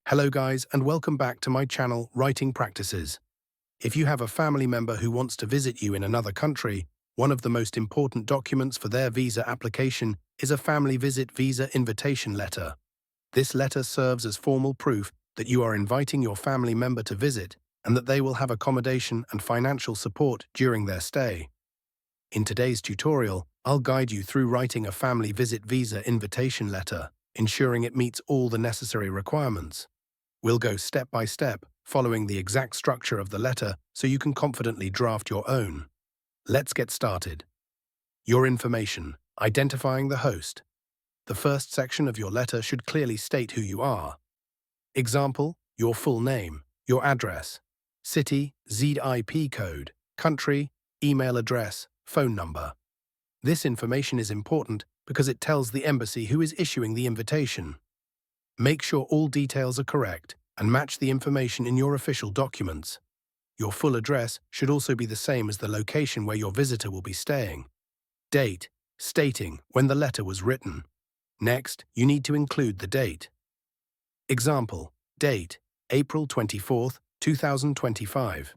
Hello guys, and welcome back to my channel, Writing Practices. If you have a family member who wants to visit you in another country, one of the most important documents for their visa application is a family visit visa invitation letter. This letter serves as formal proof that you are inviting your family member to visit and that they will have accommodation and financial support during their stay. In today's tutorial, I'll guide you through writing a family visit visa invitation letter, ensuring it meets all the necessary requirements. We'll go step by step, following the exact structure of the letter so you can confidently draft your own. Let's get started. Your information, identifying the host. The first section of your letter should clearly state who you are. Example, your full name, your address, city, ZIP code, country, email address, phone number. This information is important because it tells the embassy who is issuing the invitation. Make sure all details are correct and match the information in your official documents. Your full address should also be the same as the location where your visitor will be staying. Date, stating when the letter was written. Next, you need to include the date. Example, date, April 24th, 2025.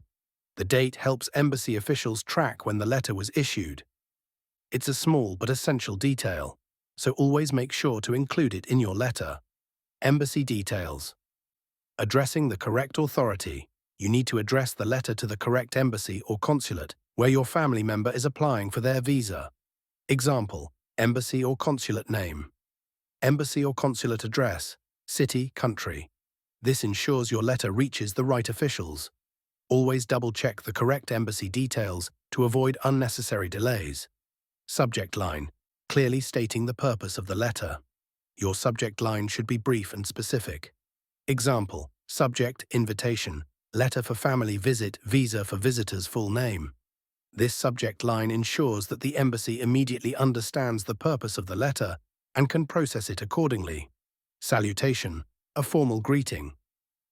The date helps embassy officials track when the letter was issued. It's a small but essential detail, so always make sure to include it in your letter. Embassy details. Addressing the correct authority. You need to address the letter to the correct embassy or consulate where your family member is applying for their visa. Example, embassy or consulate name. Embassy or consulate address, city, country. This ensures your letter reaches the right officials. Always double-check the correct embassy details to avoid unnecessary delays. Subject line, clearly stating the purpose of the letter. Your subject line should be brief and specific. Example, subject, invitation, letter for family visit, visa for visitor's full name. This subject line ensures that the embassy immediately understands the purpose of the letter and can process it accordingly. Salutation, a formal greeting.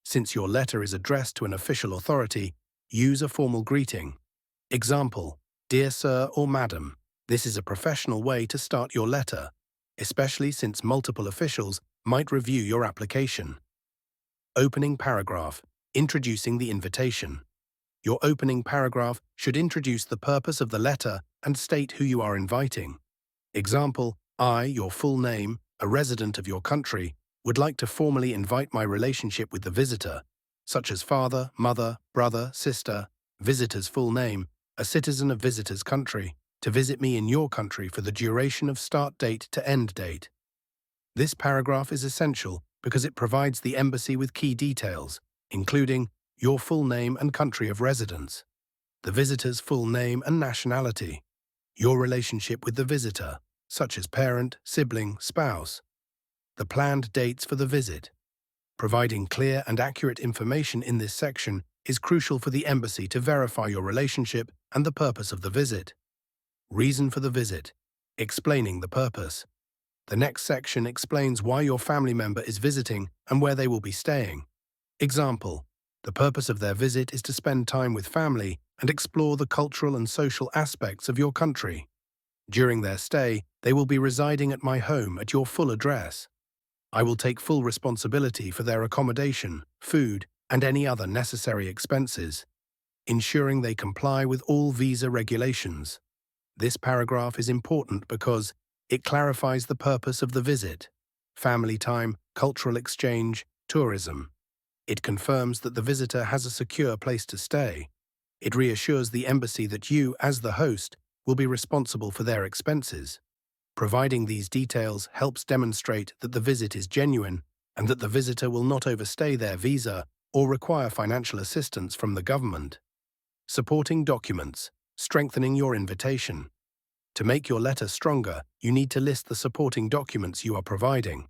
Since your letter is addressed to an official authority, use a formal greeting. Example, dear sir or madam. This is a professional way to start your letter, especially since multiple officials might review your application. Opening paragraph, introducing the invitation. Your opening paragraph should introduce the purpose of the letter and state who you are inviting. Example, I, your full name, a resident of your country, would like to formally invite my relationship with the visitor, such as father, mother, brother, sister, visitor's full name, a citizen of visitor's country, to visit me in your country for the duration of start date to end date. This paragraph is essential because it provides the embassy with key details, including your full name and country of residence, the visitor's full name and nationality, your relationship with the visitor, such as parent, sibling, spouse, the planned dates for the visit. Providing clear and accurate information in this section is crucial for the embassy to verify your relationship and the purpose of the visit. Reason for the visit. Explaining the purpose. The next section explains why your family member is visiting and where they will be staying. Example, the purpose of their visit is to spend time with family and explore the cultural and social aspects of your country. During their stay, they will be residing at my home at your full address. I will take full responsibility for their accommodation, food, and any other necessary expenses, ensuring they comply with all visa regulations. This paragraph is important because it clarifies the purpose of the visit: family time, cultural exchange, tourism. It confirms that the visitor has a secure place to stay. It reassures the embassy that you, as the host, will be responsible for their expenses. Providing these details helps demonstrate that the visit is genuine and that the visitor will not overstay their visa or require financial assistance from the government. Supporting documents, strengthening your invitation. To make your letter stronger, you need to list the supporting documents you are providing.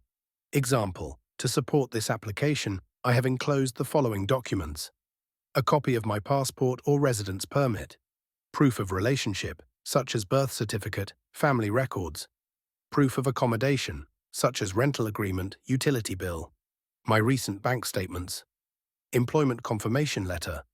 Example, to support this application, I have enclosed the following documents: a copy of my passport or residence permit, proof of relationship, such as birth certificate, family records, proof of accommodation, such as rental agreement, utility bill, my recent bank statements, employment confirmation letter,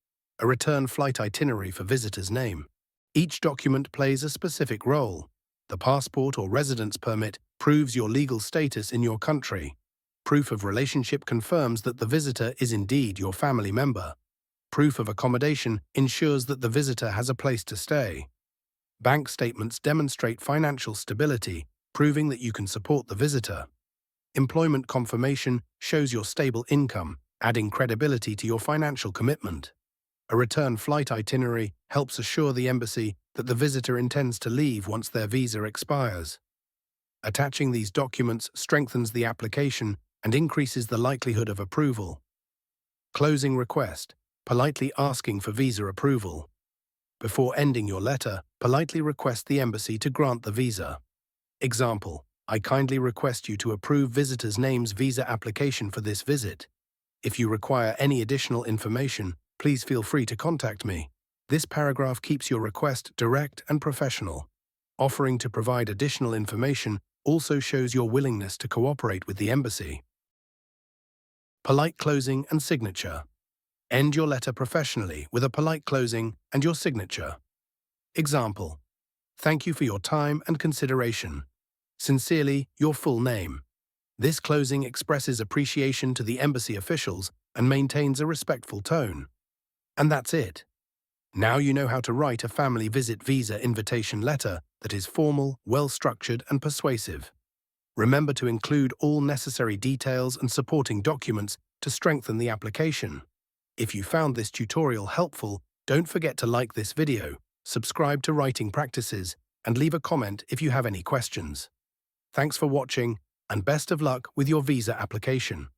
a return flight itinerary for visitor's name. Each document plays a specific role. The passport or residence permit proves your legal status in your country. Proof of relationship confirms that the visitor is indeed your family member. Proof of accommodation ensures that the visitor has a place to stay. Bank statements demonstrate financial stability, proving that you can support the visitor. Employment confirmation shows your stable income, adding credibility to your financial commitment. A return flight itinerary helps assure the embassy that the visitor intends to leave once their visa expires. Attaching these documents strengthens the application and increases the likelihood of approval. Closing request, politely asking for visa approval. Before ending your letter, politely request the embassy to grant the visa. Example: I kindly request you to approve visitor's name's visa application for this visit. If you require any additional information, please feel free to contact me. This paragraph keeps your request direct and professional. Offering to provide additional information also shows your willingness to cooperate with the embassy. Polite closing and signature. End your letter professionally with a polite closing and your signature. Example: thank you for your time and consideration. Sincerely, your full name. This closing expresses appreciation to the embassy officials and maintains a respectful tone. And that's it. Now you know how to write a family visit visa invitation letter that is formal, well-structured, and persuasive. Remember to include all necessary details and supporting documents to strengthen the application. If you found this tutorial helpful, don't forget to like this video, subscribe to Writing Practices, and leave a comment if you have any questions. Thanks for watching, and best of luck with your visa application.